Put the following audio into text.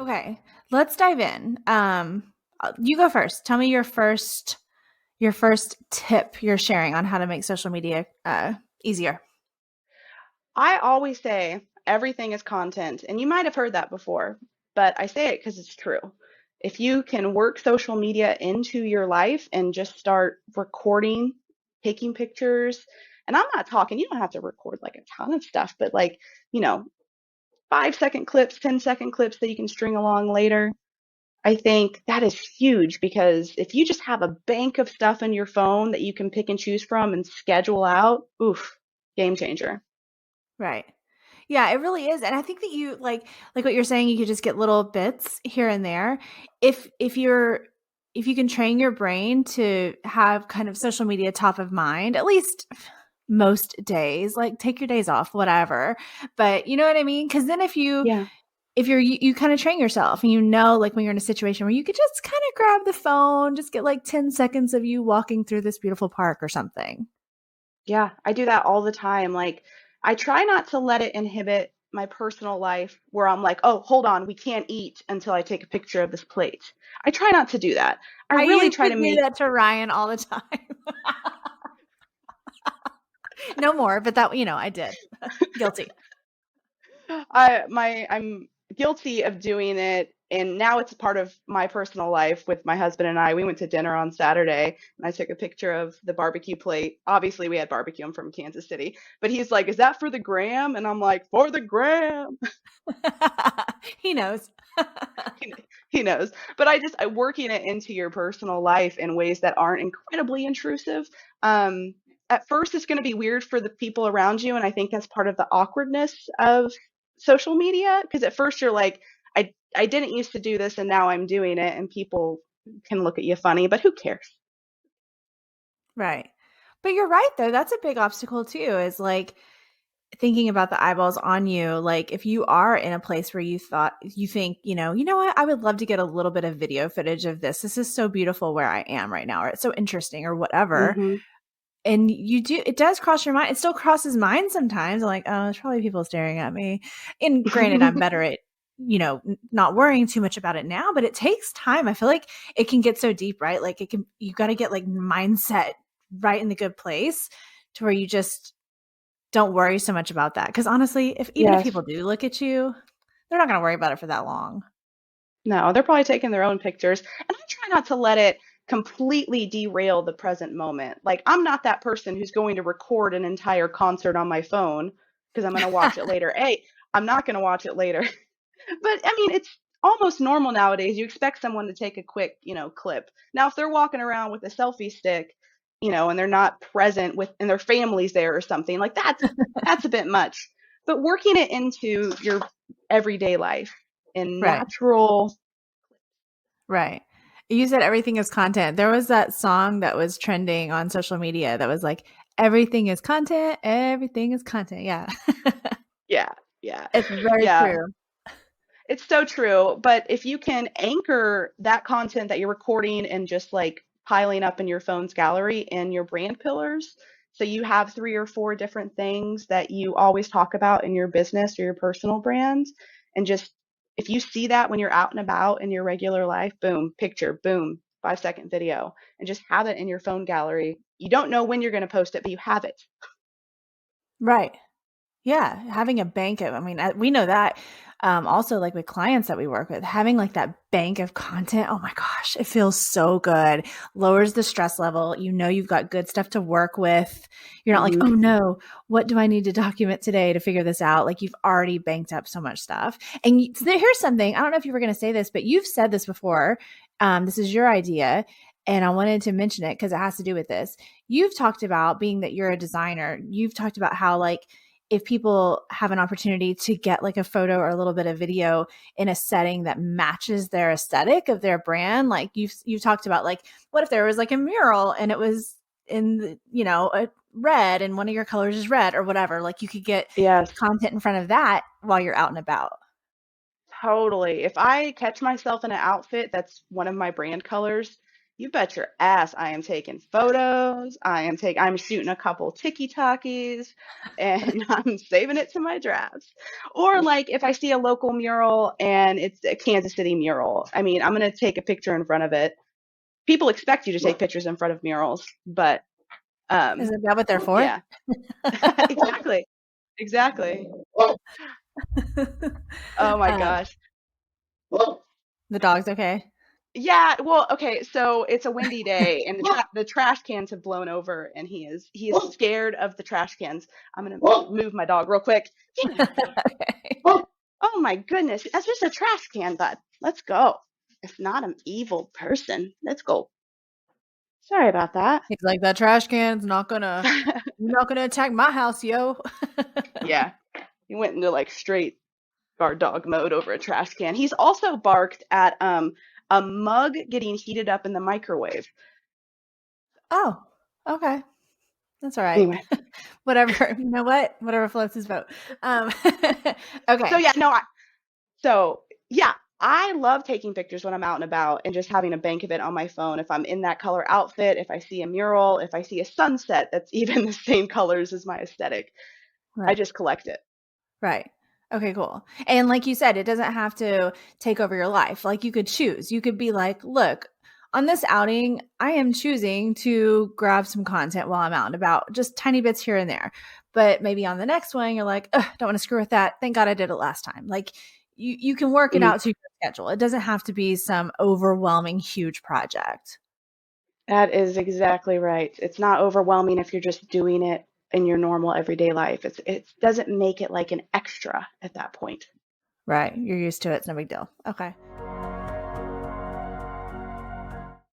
Okay, let's dive in. You go first. Tell me your first tip you're sharing on how to make social media easier. I always say everything is content, and you might have heard that before, but I say it because it's true. If you can work social media into your life and just start recording, taking pictures, and I'm not talking, you don't have to record like a ton of stuff, but like, you know, 5 second clips, 10-second clips that you can string along later. I think that is huge because if you just have a bank of stuff in your phone that you can pick and choose from and schedule out, oof, game changer. Right. Yeah, it really is. And I think that you like what you're saying, you could just get little bits here and there. If you can train your brain to have kind of social media top of mind, at least most days, like take your days off, whatever. But you know what I mean? Cuz then Yeah. if you kind of train yourself and like when you're in a situation where you could just kind of grab the phone, just get like 10 seconds of you walking through this beautiful park or something. Yeah, I do that all the time. Like, I try not to let it inhibit my personal life where I'm like, oh, hold on, we can't eat until I take a picture of this plate. I try not to do that. I I really used try to to do make, that to Ryan all the time. No more, but that, I did. Guilty. I'm guilty of doing it. And now it's a part of my personal life with my husband and I. We went to dinner on Saturday and I took a picture of the barbecue plate. Obviously, we had barbecue. I'm from Kansas City. But he's like, is that for the gram? And I'm like, for the gram. He knows. he, he knows. But I working it into your personal life in ways that aren't incredibly intrusive. Um, at first, it's going to be weird for the people around you, and I think that's part of the awkwardness of social media. Because at first you're like, I didn't used to do this, and now I'm doing it, and people can look at you funny, but who cares? Right. But you're right though. That's a big obstacle too, is like thinking about the eyeballs on you. Like if you are in a place where you think, you know what, I would love to get a little bit of video footage of this. This is so beautiful where I am right now, or it's so interesting or whatever. Hmm. And it does cross your mind. It still crosses mine sometimes. I'm like, oh, there's probably people staring at me. And granted, I'm better at, not worrying too much about it now, but it takes time. I feel like it can get so deep, right? Like you got to get like mindset right in the good place to where you just don't worry so much about that. Cause honestly, even if Yes. people do look at you, they're not going to worry about it for that long. No, they're probably taking their own pictures. And I try not to let it completely derail the present moment. Like, I'm not that person who's going to record an entire concert on my phone because I'm going to watch it later. Hey, I'm not going to watch it later. But I mean, it's almost normal nowadays. You expect someone to take a quick, clip. Now, if they're walking around with a selfie stick, and they're not present with, and their family's there or something, like that's a bit much. But working it into your everyday life in Right. natural. Right. You said everything is content. There was that song that was trending on social media that was like, everything is content, everything is content. Yeah. Yeah, yeah, It's very yeah. true. It's so true. But if you can anchor that content that you're recording and just like piling up in your phone's gallery in your brand pillars, so you have three or four different things that you always talk about in your business or your personal brand, and just if you see that when you're out and about in your regular life, boom, picture, boom, 5 second video, and just have it in your phone gallery. You don't know when you're going to post it, but you have it. Right. Yeah, having a bank of, I mean, we know that. Also, like with clients that we work with, having like that bank of content, oh my gosh, it feels so good. Lowers the stress level. You know, you've got good stuff to work with. You're not like, Hmm. oh no, what do I need to document today to figure this out? Like you've already banked up so much stuff. And so here's something, I don't know if you were going to say this, but you've said this before. This is your idea. And I wanted to mention it because it has to do with this. You've talked about being that you're a designer. You've talked about how, like, if people have an opportunity to get like a photo or a little bit of video in a setting that matches their aesthetic of their brand, like you've talked about, like, what if there was like a mural and it was in a red and one of your colors is red or whatever, like you could get Yes. content in front of that while you're out and about. Totally. If I catch myself in an outfit that's one of my brand colors, You bet your ass I am taking photos. I'm shooting a couple TikTokies and I'm saving it to my drafts. Or like if I see a local mural and it's a Kansas City mural, I mean, I'm gonna take a picture in front of it. People expect you to take pictures in front of murals, but Isn't that what they're for? yeah, exactly. Exactly. Oh my Um, gosh. the dog's okay. Yeah, well, okay, so it's a windy day and the trash cans have blown over and he is scared of the trash cans. I'm gonna move my dog real quick. Get out of there. Okay. Oh my goodness, that's just a trash can, bud. Let's go. It's not an evil person. Let's go. Sorry about that. He's like, that trash can's not gonna attack my house, yo. Yeah, he went into like straight guard dog mode over a trash can. He's also barked at a mug getting heated up in the microwave. Oh, okay. That's all right. Anyway, Whatever. You know what? Whatever floats his boat. so Okay. yeah, no, so yeah, I love taking pictures when I'm out and about and just having a bank of it on my phone. If I'm in that color outfit, if I see a mural, if I see a sunset that's even the same colors as my aesthetic, I Right. just collect it. Right. Okay, cool. And like you said, it doesn't have to take over your life. Like you could choose. You could be like, look, on this outing, I am choosing to grab some content while I'm out and about, just tiny bits here and there. But maybe on the next one, you're like, ugh, don't want to screw with that. Thank God I did it last time. Like you can work it Mhm. out to your schedule. It doesn't have to be some overwhelming, huge project. That is exactly right. It's not overwhelming if you're just doing it in your normal everyday life. It doesn't make it like an extra at that point. Right. You're used to it. It's no big deal. Okay.